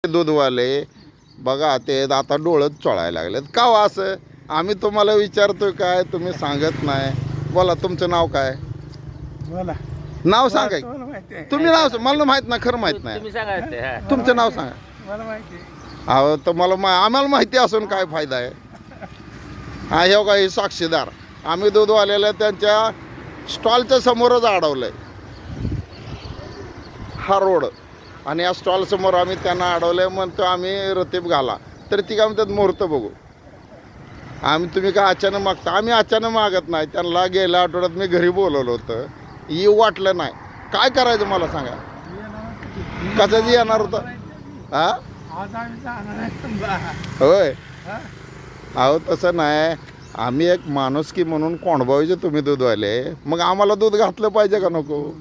दूधवाले बघा ते आता डोळत चोळायला लागलेत का हो असं? आम्ही तुम्हाला विचारतोय काय तुम्ही सांगत नाही. बोला तुमचं नाव काय? बोला नाव सांगा की. मला माहिती आहे. तुम्ही नाव मला माहित नाही, खरं माहित नाही. तुम्ही सांगा तुमचं नाव सांगा. मला माहिती आहे. अहो तर आम्हाला माहिती असून काय फायदा आहे? हा हे का हे साक्षीदार आम्ही दूधवाल्याला त्यांच्या स्टॉलच्या समोरच अडवलंय हा रोड, आणि या स्टॉल समोर आम्ही त्यांना अडवलंय. म्हणतो आम्ही रतीब घाला, तर ती काय म्हणतात मुहूर्त बघू. आम्ही तुम्ही काय अचानक मागता? आम्ही अचानक मागत नाही. त्यांना गेल्या आठवड्यात मी घरी बोलवलं होतं, येऊ वाटलं नाही. काय करायचं मला सांगा? कशाची येणार होतं? हा आज आम्ही जाणार आहे समजा. होय. हा? अहो तसं नाही, आम्ही एक माणुसकी म्हणून कोंडबावीचे तुम्ही दूधवाले, मग आम्हाला दूध घातलं पाहिजे का नको?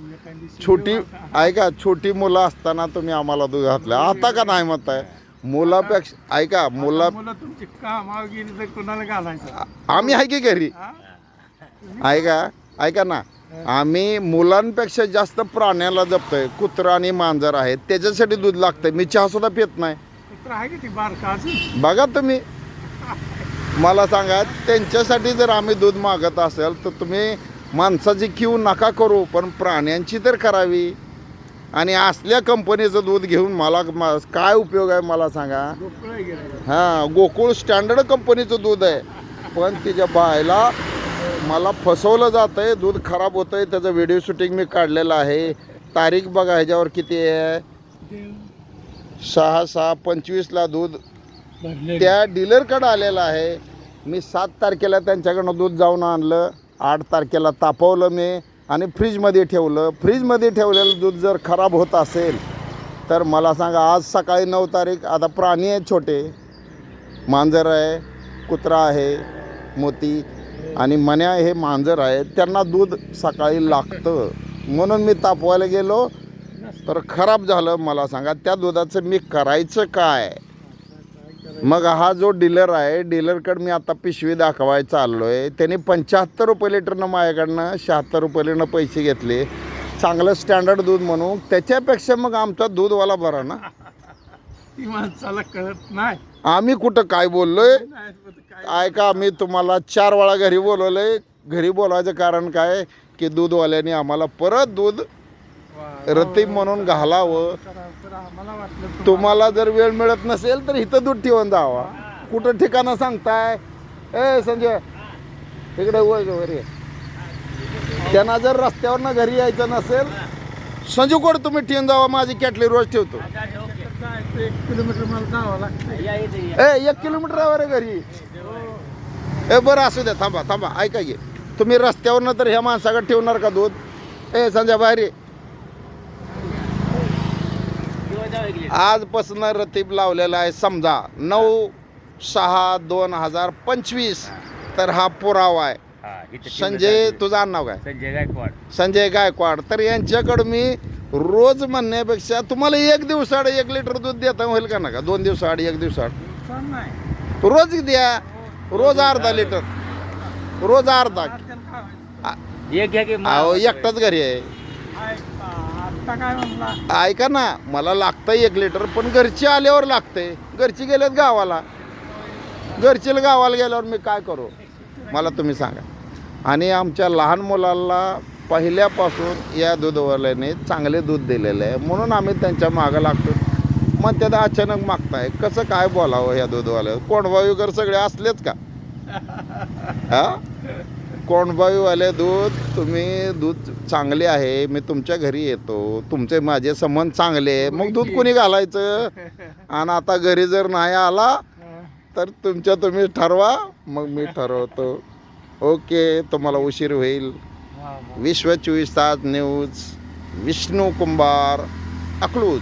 छोटी ऐका, छोटी मुलं असताना तुम्ही आम्हाला दूध घातलं, आता का नाही म्हणताय? मुलापेक्षा ऐका मुला मुलं तुमची कामावर गेली तर कुणाला घालायचं? आम्ही आहे की घरी. हा? ऐका ना, आम्ही मुलांपेक्षा जास्त प्राण्याला जपतोय. कुत्रा आणि मांजर आहे, त्याच्यासाठी दूध लागतंय. मी चहा सुद्धा पित नाही. कुत्रा आहे की ती बारकाची? बघा तुम्ही मला सांगा, त्यांच्यासाठी जर आम्ही दूध मागत असेल तर तुम्ही माणसाची कीव नका करू, पण प्राण्यांची तर करावी. आणि असल्या कंपनीचं दूध घेऊन मला काय उपयोग आहे मला सांगा? गोकुळ गेलं. हां, गोकुळ स्टँडर्ड कंपनीचं दूध आहे, पण तिच्या बायला मला फसवलं जातं आहे. दूध खराब होतं आहे. त्याचं व्हिडिओ शूटिंग मी काढलेलं आहे. तारीख बघा ह्याच्यावर किती आहे, 6/6/25ला दूध त्या डीलरकडं आलेलं आहे. मी 7 तारखेला त्यांच्याकडनं दूध जाऊन आणलं, 8 तारखेला तापवलं मी आणि फ्रीजमध्ये ठेवलं. फ्रीजमध्ये ठेवलेलं दूध जर खराब होत असेल तर मला सांगा, आज सकाळी 9 तारीख, आता प्राणी आहेत छोटे, मांजर आहे, कुत्रा आहे, मोती आणि मन्या हे मांजर आहे, त्यांना दूध सकाळी लागतं. म्हणून मी तापवायला गेलो तर खराब झालं. मला सांगा त्या दुधाचं मी करायचं काय? मग हा जो डीलर आहे, डीलरकडे मी आता पिशवी दाखवायला चाललो आहे. त्यांनी 75 रुपये लिटरनं माझ्याकडनं 76 रुपये पैसे घेतले, चांगलं स्टँडर्ड दूध म्हणून. त्याच्यापेक्षा मग आमचा दूधवाला बरा ना. ती माणसाला कळत नाही. आम्ही कुठं काय बोललोय? नाही, काय ऐका, मी तुम्हाला 4 वेळा घरी बोलवलंय. घरी बोलवायचं कारण काय की दूधवाल्याने आम्हाला परत दूध रतीब म्हणून घालावं. तर आम्हाला वाटलं तुम्हाला जर वेळ मिळत नसेल तर इथं दूध ठेवून जावा. कुठं ठिकाणं सांगताय? ए संजय इकडे वगैरे, त्यांना जर रस्त्यावरनं घरी यायचं नसेल, संजू कोड तुम्ही ठेवून जावा. माझी कॅटली रोज ठेवतो. जायचं 1 किलोमीटर मला जावं लागतं. 1 किलोमीटरवर आहे घरी. बरं असू द्या, थांबा ऐका की, तुम्ही रस्त्यावरनं तर ह्या माणसाकडे ठेवणार का दूध? संजय बाहेर ये. आजपासून रतीब लावलेला आहे समजा 9/6/2025. तर हा पुरावा आहे. संजय, तुझं नाव काय? संजय गायकवाड. तर यांच्याकडं मी रोज म्हणण्यापेक्षा तुम्हाला 1 दिवसाआड 1 लिटर दूध देता होईल का नका? 2 दिवसाआड 1 दिवसाआड नाही. रोज द्या. रोज अर्धा लिटर, रोज अर्धा. अहो एकटाच घरी आहे. आता काय म्हणला? ऐका ना, मला लागतंय 1 लिटर, पण घरची आल्यावर लागतंय. घरची गेल्यात गावाला, घरचीला गावाला गेल्यावर मी काय करू मला तुम्ही सांगा. आणि आमच्या लहान मुलांना पहिल्यापासून या दूधवाल्याने चांगले दूध दिलेलं आहे, म्हणून आम्ही त्यांच्या मागं लागतो. मग त्याला अचानक मागताय, कसं काय बोलावं ह्या दूधवाल्यावर? कोंडबावीकर सगळे असलेच का? हा, कोंडबावीवाले दूध, तुम्ही दूध चांगले आहे, मी तुमच्या घरी येतो, तुमचे माझे संबंध चांगले, मग दूध कोणी घालायचं? आणि आता घरी जर नाही आला तर तुम्ही ठरवा, मग मी ठरवतो. ओके, तुम्हाला उशीर होईल. विश्व 24 तास न्यूज, विष्णू कुंभार, अकलूज.